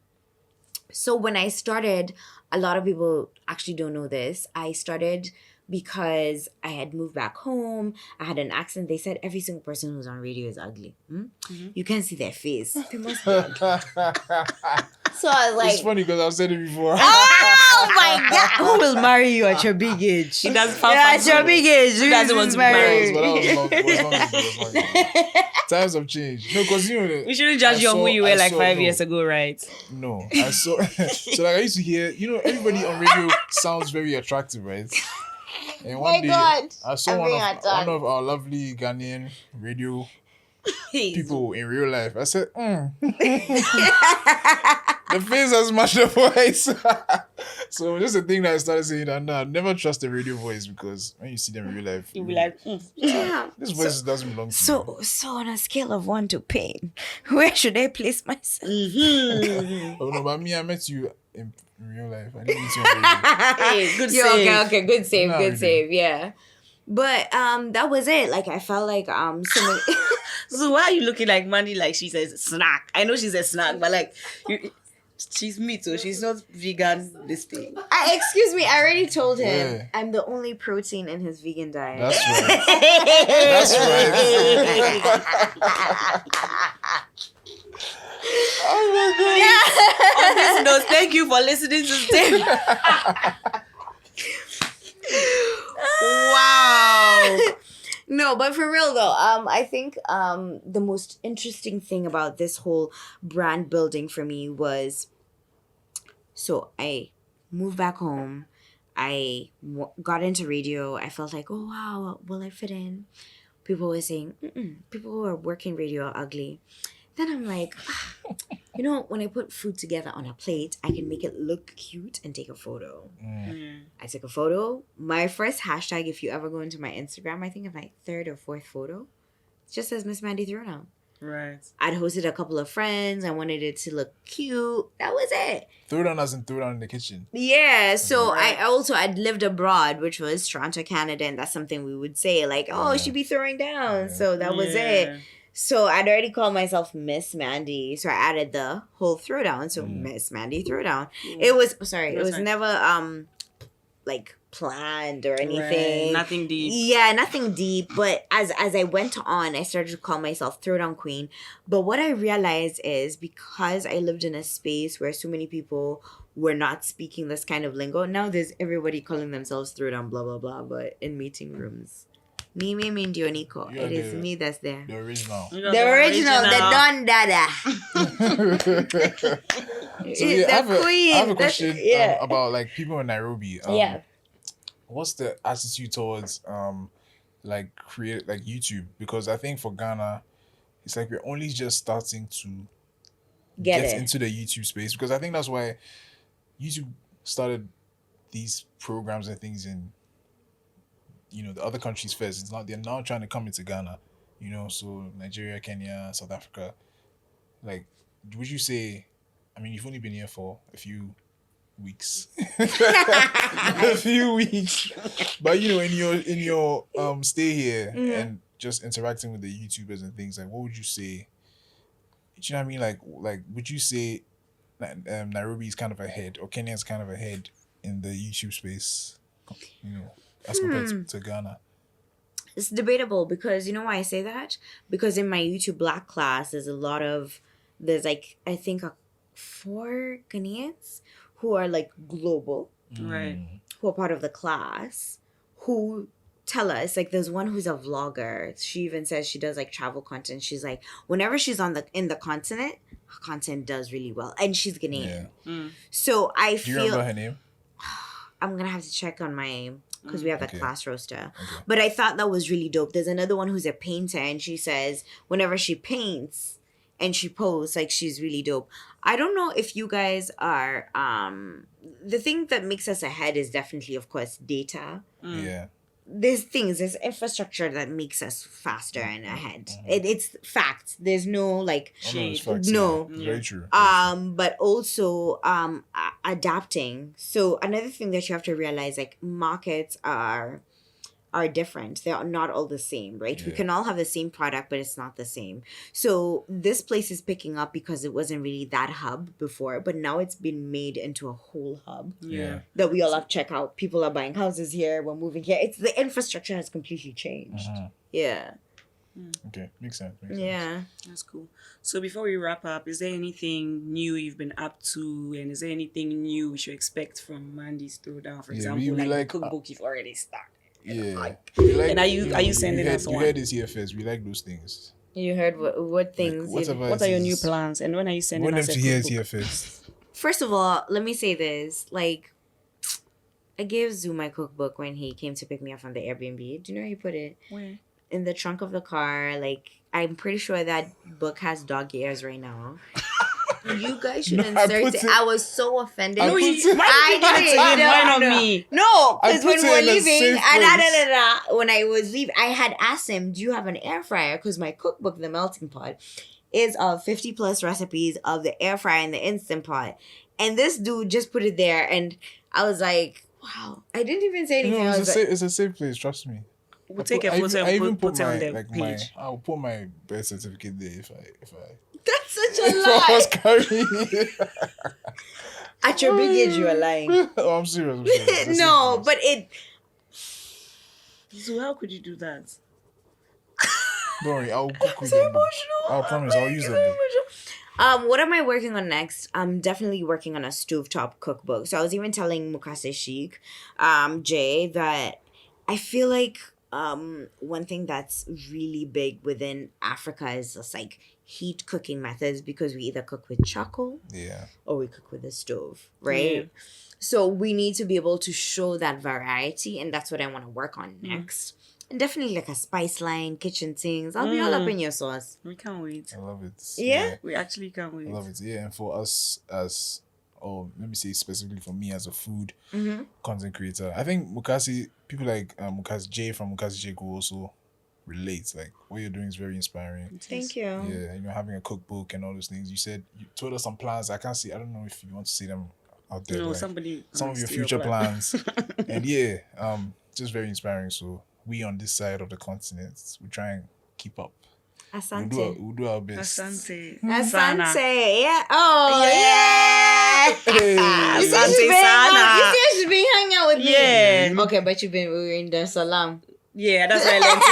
So when I started, a lot of people actually don't know this. I started because I had moved back home. I had an accent. They said every single person who's on radio is ugly. You can't see their face. They must be ugly. So I was like, It's funny because I've said it before. oh my God, who will marry you at your big age? He does At your big age. Who doesn't want to be married? But that was long ago. Times have changed. No, because We shouldn't judge you on who you were like 5 no. years ago, right? No, I saw. So like I used to hear, everybody on radio sounds very attractive, right? And one day I saw one of our lovely Ghanaian radio people in real life. I said, the face has matched the voice. So just a thing that I started saying that no, never trust a radio voice because when you see them in real life, You'll be like, Yeah. this voice doesn't belong to you. So on a scale of 1 to pain, where should I place myself? Oh no, but me, I met you in real life. I didn't meet you on radio. hey, good Yeah, save. okay, good save, No, good really. save, yeah. But that was it. Like I felt like so many So why are you looking like Mandi like she's a snack? I know she's a snack, but like she's meat, so she's not vegan. This thing. excuse me, I already told him Yeah. I'm the only protein in his vegan diet. That's right. That's right. Oh my god. On this note, thank you for listening to Stay. Wow. No, but for real though, I think the most interesting thing about this whole brand building for me was, so I moved back home. I got into radio. I felt like, oh wow, will I fit in? People were saying, people who are working radio are ugly. Then I'm like, when I put food together on a plate, I can make it look cute and take a photo. I took a photo. My first hashtag, if you ever go into my Instagram, I think it's my third or fourth photo. It just says Miss Mandi Throwdown. Right. I'd hosted a couple of friends. I wanted it to look cute. That was it. Throwdown as in throwdown in the kitchen. Yeah. So Right. I'd lived abroad, which was Toronto, Canada, and that's something we would say like, oh, she'd be throwing down. Yeah. So that was it. So I'd already called myself Miss Mandi. So I added the whole Throwdown. So Miss Mandi Throwdown. It was it was fine. never like planned or anything. Right. Nothing deep. Yeah, nothing deep. But as I went on, I started to call myself Throwdown Queen. But what I realized is because I lived in a space where so many people were not speaking this kind of lingo, now there's everybody calling themselves Throwdown, blah, blah, blah. But in meeting rooms, me, Dioniko. You're It is the- me that's there. The original. The original, the Don Dada. So yeah, I have queen. a That's- question yeah. about like people in Nairobi. Yeah. What's the attitude towards like create like YouTube? Because I think for Ghana, it's like we're only just starting to Get it. into the YouTube space, because I think that's why YouTube started these programs and things in the other countries first. It's not, they're now trying to come into Ghana, so Nigeria, Kenya, South Africa. Like, would you say, I mean, you've only been here for a few weeks. A few weeks. But in your stay here and just interacting with the YouTubers and things, like what would you say? Do you know what I mean? Like would you say Nairobi is kind of ahead, or Kenya is kind of ahead in the YouTube space, as compared to Ghana? It's debatable because you know why I say that? Because in my YouTube Black class, there's like, I think 4 Ghanaians who are like global, Right. who are part of the class, who tell us, like there's one who's a vlogger. She even says she does like travel content. She's like, whenever she's in the continent, her content does really well. And she's Ghanaian. Yeah. So I Do you feel remember her name? I'm gonna have to check on my, because we have a Okay. class roster. Okay. But I thought that was really dope. There's another one who's a painter, and she says whenever she paints and she posts, like she's really dope. I don't know if you guys are the thing that makes us ahead is definitely, of course, data. Yeah. There's infrastructure that makes us faster and ahead. It's facts. There's no like Oh, no, it's Shade. facts, No. yeah. Very true. but also adapting. So another thing that you have to realize, like markets are are different. They are not all the same, right? We can all have the same product, but it's not the same. So this place is picking up because it wasn't really that hub before, but now it's been made into a whole hub. Yeah. That we all have to check out. People are buying houses here. We're moving here. It's the infrastructure has completely changed. Yeah. Okay, makes sense. Yeah. That's cool. So before we wrap up, is there anything new you've been up to, and is there anything new we should expect from Mandi's Throwdown? For example, we like the cookbook you've already started. Yeah. And are you sending us You one? heard this here first. We like those things. You heard what things? Whatever What it are your is, new plans? And when are you We sending want them us a to hear it cookbook? here first. First of all, let me say this. Like, I gave Zuu my cookbook when he came to pick me up from the Airbnb. Do you know where he put it? Where? In the trunk of the car. Like, I'm pretty sure that book has dog ears right now. You guys should No, I insert put it. it- I was so offended. I No, put he, it- why did you give it to him? Why not me? No, I because put when we it were in a leaving, safe when I was leaving, I had asked him, "Do you have an air fryer?" Because my cookbook, The Melting Pot, is of 50 plus recipes of the air fryer and the Instant Pot, and this dude just put it there, and I was like, "Wow!" I didn't even say anything. No, I was like, it's a safe place. Trust me. We'll take a photo I even and put put it on my the like page. I'll put my birth certificate there if I "That's such a if I was lie." carrying it. At your big age, you are lying. Oh, I'm serious. It's a No, safe place. but it. So how could you do that? Don't worry, I'll cook with So that book. emotional. I promise, I'll use that book. What am I working on next? I'm definitely working on a stovetop cookbook. So I was even telling Mukase Sheik, Jay, that I feel like one thing that's really big within Africa is just like heat cooking methods, because we either cook with charcoal Yeah. or we cook with a stove, right? Yeah. So we need to be able to show that variety, and that's what I want to work on next. And definitely like a spice line, kitchen things. I'll be all up in your sauce. We can't wait. I love it. Yeah? We actually can't wait. I love it. Yeah, and for us as, let me say specifically for me as a food content creator, I think Mukasi, people like Mukasi J from Mukasi J will also relate. Like, what you're doing is very inspiring. Thank you. Yeah, having a cookbook and all those things. You told us some plans. I can't see. I don't know if you want to see them out there. No, like, somebody. some of your steal future plan. plans. And yeah, just very inspiring. So we on this side of the continent, we try and keep up. Asante. We'll do our best. Asante. Asante. Yeah. Oh, yeah. Hey. You see, Asante she's been Sana. she's been hanging out with me. Yeah. Okay, but we were in Dar es Salaam. Yeah, that's why I learned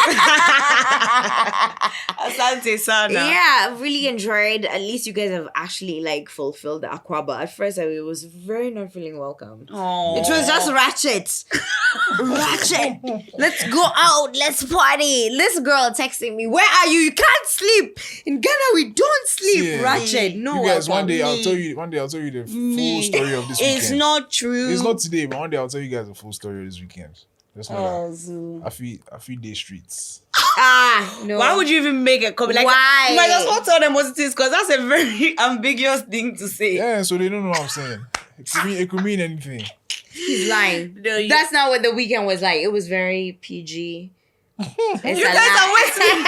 it. Asante Sana. Yeah, I've really enjoyed. At least you guys have actually like fulfilled the Accraa. But at first, I was very not feeling welcome. Oh. It was just ratchet. Ratchet. Let's go out. Let's party. This girl texting me, "Where are you? You can't sleep. In Ghana, we don't sleep." Yeah. Ratchet. No. You guys, one day Me. I'll tell you the full story of this weekend. It's not true. It's not today, but one day I'll tell you guys the full story of this weekend. Just know Oh, that. Zoo. Afi day streets. No. Why would you even make a comment? Like, Why? You might as well tell them what it is, because that's a very ambiguous thing to say. Yeah, so they don't know what I'm saying. It could mean anything. He's lying. No, you- That's not what the weekend was like. It was very PG. It's You a guys lie. are wasting.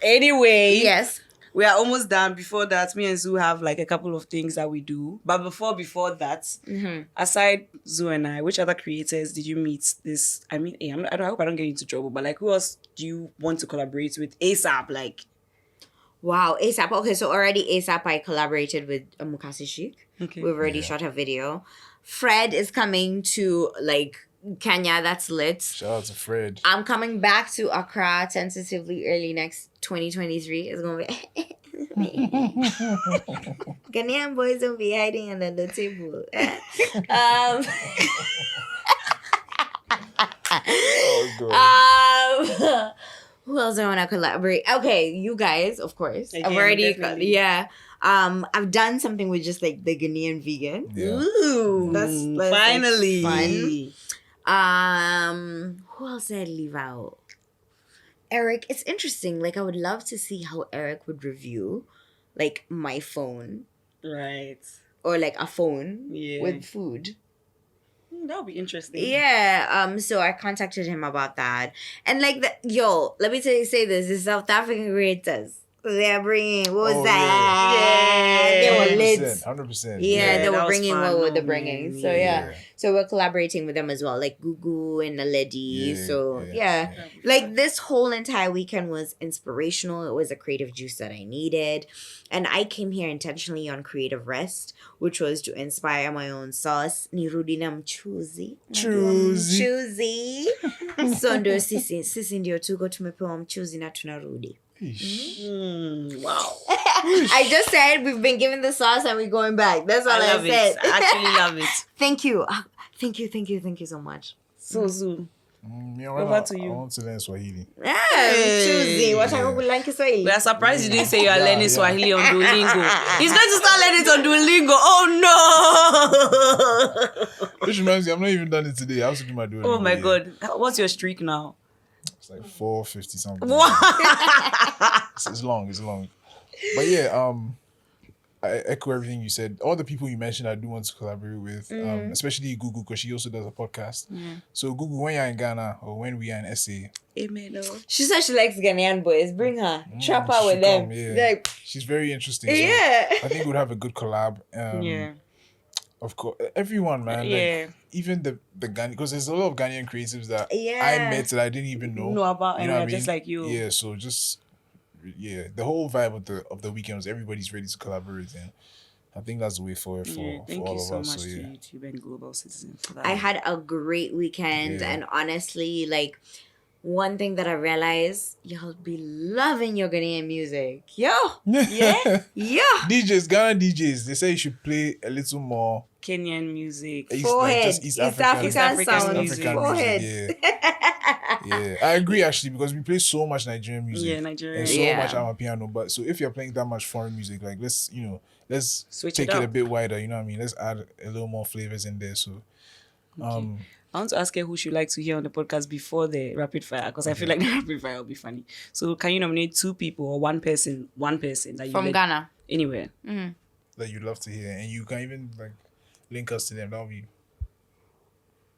Anyway, Yes. we are almost done. Before that, me and Zoo have like a couple of things that we do. But before that, aside Zoo and I, which other creators did you meet this? I mean, I hope I don't get into trouble, but like, who else do you want to collaborate with ASAP? Like, Wow, ASAP. Okay, so already ASAP, I collaborated with Mukase Sheik. okay. We've already shot a video. Fred is coming to like Kenya. That's lit. Shout out to Fred. I'm coming back to Accra tentatively early next 2023. It's gonna be Ghanaian boys don't be hiding under the table. Oh, God. Who else I want to collaborate? Okay, you guys, of course. I've Again, already, definitely. I've done something with just like the Ghanaian vegan. Yeah. Ooh, That's finally like, who else did I leave out? Eric. It's interesting. Like, I would love to see how Eric would review, like, my phone right. or like a phone Yeah. with food. That would be interesting. Yeah. So I contacted him about that, and like let me say this: the South African creators, They're bringing, what was Oh, that? yeah. They were 100%, lit. 100%. Yeah, they that were was bringing fun. what were the No, bringing. man, So yeah. yeah. So we're collaborating with them as well, like Gugu and Naledi. Yeah, So yeah, yeah. Like this whole entire weekend was inspirational. It was a creative juice that I needed. And I came here intentionally on creative rest, which was to inspire my own sauce. Nirudi na mchuzi. Mchuzi. So ndio sisi ndio tuko tumepewa mchuzi na tunarudi. Wow. I just said we've been given the sauce and we're going back. That's all I love said. it. I actually love it. Thank you. Thank you so much. So Zuu. Over to you. I want to learn Swahili. Choosy. What I would like to say. We are surprised you didn't say you are learning Yeah. Swahili on Duolingo. He's going to start learning it on Duolingo. Oh no! Which reminds me, I'm not even done it today. I have to do my Duolingo. Oh my yeah. God. What's your streak now? It's like 450 something. What? It's long. But yeah, I echo everything you said. All the people you mentioned, I do want to collaborate with, especially Gugu, because she also does a podcast. So Gugu, when you're in Ghana or when we are in SA, Amen. She said she likes Ghanaian boys. Bring her. Trap her she with them. come, yeah. Like, She's very interesting. So yeah. I think we'd have a good collab. Yeah. Of course, everyone, man. Yeah. Like, even the Ghanaian, because there's a lot of Ghanaian creatives that Yeah. I met that I didn't even know. About You and know what we're I just mean? like you. Yeah, so the whole vibe of the weekend was everybody's ready to collaborate, and I think that's the way forward for Thank all you of so us. much So to yeah, YouTube and Global Citizen for that. I had a great weekend, Yeah. and honestly, like, one thing that I realized, y'all be loving your Ghanaian music. Yo! Yeah! DJs, Ghana DJs, they say you should play a little more Kenyan music. East, Forehead. like just East East African African sound. music. Forehead. Yeah, I agree actually, because we play so much Nigerian music. Yeah, Nigerian. And so Yeah. much Amapiano. But so if you're playing that much foreign music, like let's Switch take it it a up. bit wider, you know what I mean? Let's add a little more flavors in there. So I want to ask her who she would like to hear on the podcast before the rapid fire, because I feel like the rapid fire will be funny. So can you nominate two people or one person that you From like Ghana. anywhere? that you'd love to hear. And you can even like link us to them. That'll be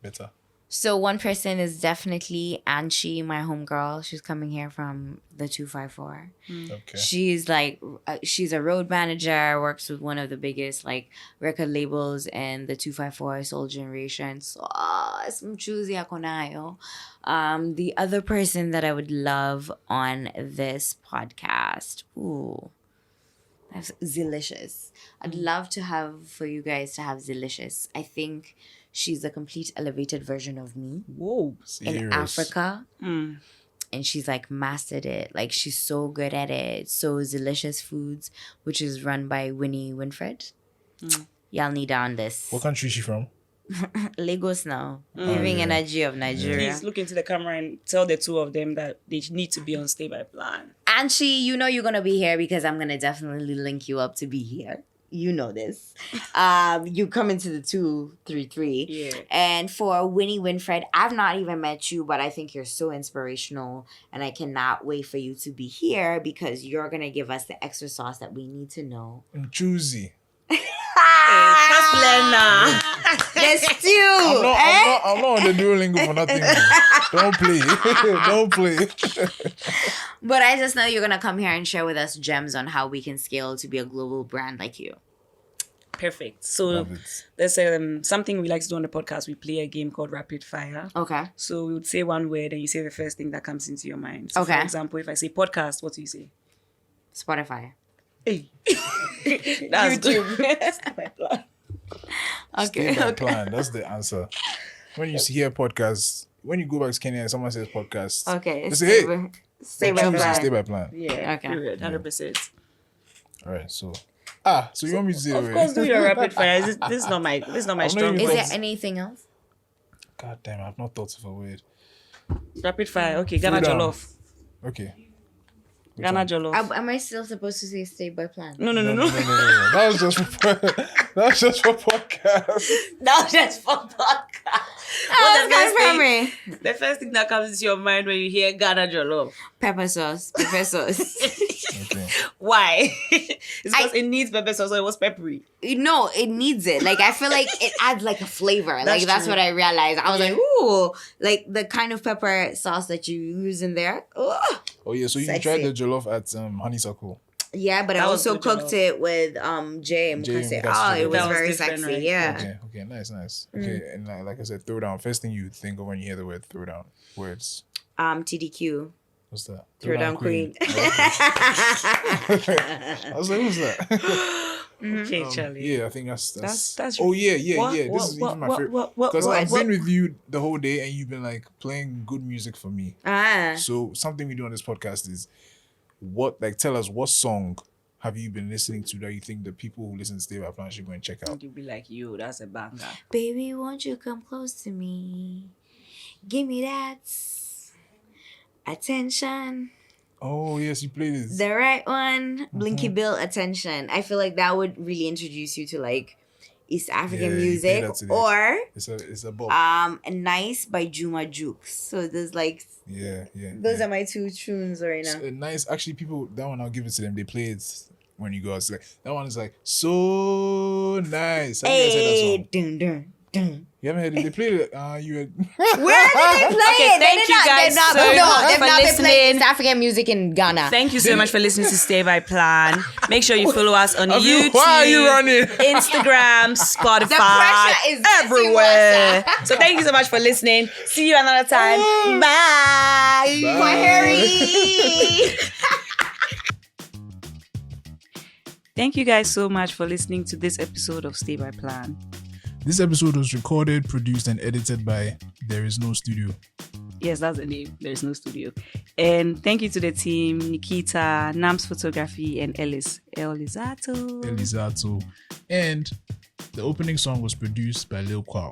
better. So one person is definitely Anchi, my homegirl. She's coming here from the 254. Okay. She's like, she's a road manager, works with one of the biggest like record labels in the 254 Soul Generation. So, some choosy ako na yo. The other person that I would love on this podcast, that's Zilicious. I'd love to have for you guys to have Zilicious. I think she's a complete elevated version of me Whoa. in Serious. Africa. And she's like mastered it. Like she's so good at it. So Delicious Foods, which is run by Winnie Winfred. Y'all need her on this. What country is she from? Lagos now. Living yeah. energy of Nigeria. Please look into the camera and tell the two of them that they need to be on Stay by Plan. And you know you're gonna be here because I'm gonna definitely link you up to be here. You know this. You come into the 233. Yeah. And for Winnie Winfred, I've not even met you, but I think you're so inspirational. And I cannot wait for you to be here because you're going to give us the extra sauce that we need to know. Choosy. First learner. The stew! I'm not on the Duolingo for nothing. Don't play. Don't play. But I just know you're going to come here and share with us gems on how we can scale to be a global brand like you. Perfect. So Love it. there's something we like to do on the podcast. We play a game called Rapid Fire. Okay. So we would say one word and you say the first thing that comes into your mind. So Okay. For example, if I say podcast, what do you say? Spotify. Hey. That's good. Stay by Plan. Okay. Stay by plan. That's the answer. When you hear podcasts, when you go back to Kenya and someone says podcast, Okay. they say, hey, Stay by choose plan. Stay by plan. Yeah. Okay. Period. 100%. All right. So you want me to say Of it? course, do your rapid fire. This is not my not strong even- Is point. there anything else? God damn, I've not thought of a word. Rapid fire. Okay, Ghana Throwdown. Jollof. Okay. Ghana Jollof. Am I still supposed to say stay by plan? No. No. That was just for podcast. That was just for podcast. Oh, What's that's for me. the first thing that comes into your mind when you hear Ghana Jollof? Pepper sauce. Pepper sauce. Okay. Why? It's because it needs pepper sauce, so it was peppery. No, it needs it. Like I feel like it adds like a flavor. That's Like that's true. what I realized. I was like, ooh, like the kind of pepper sauce that you use in there. Ooh, Oh yeah, so you Sexy. tried the jollof at Honeysuckle. Yeah, but I That was also good cooked jollof. it with Jay and Jay Mukase. Mukase Oh, it jollof. was That was very different, sexy. right? Yeah. Okay, nice. Okay, and like I said, Throwdown. First thing you think of when you hear the word Throwdown, words. TDQ. What's that? Throwdown Queen. I was like, what's that? Okay, Charlie. Yeah, I think that's. That's Oh yeah. What- This what- is what- even my what- favorite what- what- because what- I've what- been with you the whole day and you've been like playing good music for me. So something we do on this podcast is tell us what song have you been listening to that you think the people who listen to Stay by Plan should go and check out? You'd be like, yo, that's a banger. Baby, won't you come close to me? Give me that attention. Oh yes, you played this. The right one. Blinky Bill attention. I feel like that would really introduce you to like East African Yeah, you music. played that today. Or It's a bob. Nice by Juma Jukes. So there's like Yeah. those are my two tunes right now. So, nice. Actually, people, that one I'll give it to them. They play it when you go out. It's like, that one is like so nice. Have you guys heard that Hey, song? dun, dun, dun. You haven't heard it? They played it. You had. Where did they play Okay, it? thank you guys so much they've for not been playing listening. East African music in Ghana. Thank you so much for listening to Stay by Plan. Make sure you follow us on YouTube. Why are you running? Instagram, Spotify, pressure is getting everywhere. worse. So thank you so much for listening. See you another time. Bye. My Harry. Thank you guys so much for listening to this episode of Stay by Plan. This episode was recorded, produced, and edited by There Is No Studio. Yes, that's the name. There's no studio. And thank you to the team, Nikita, Nams Photography, and Elizato. Elizato. And the opening song was produced by Lil Kwaw.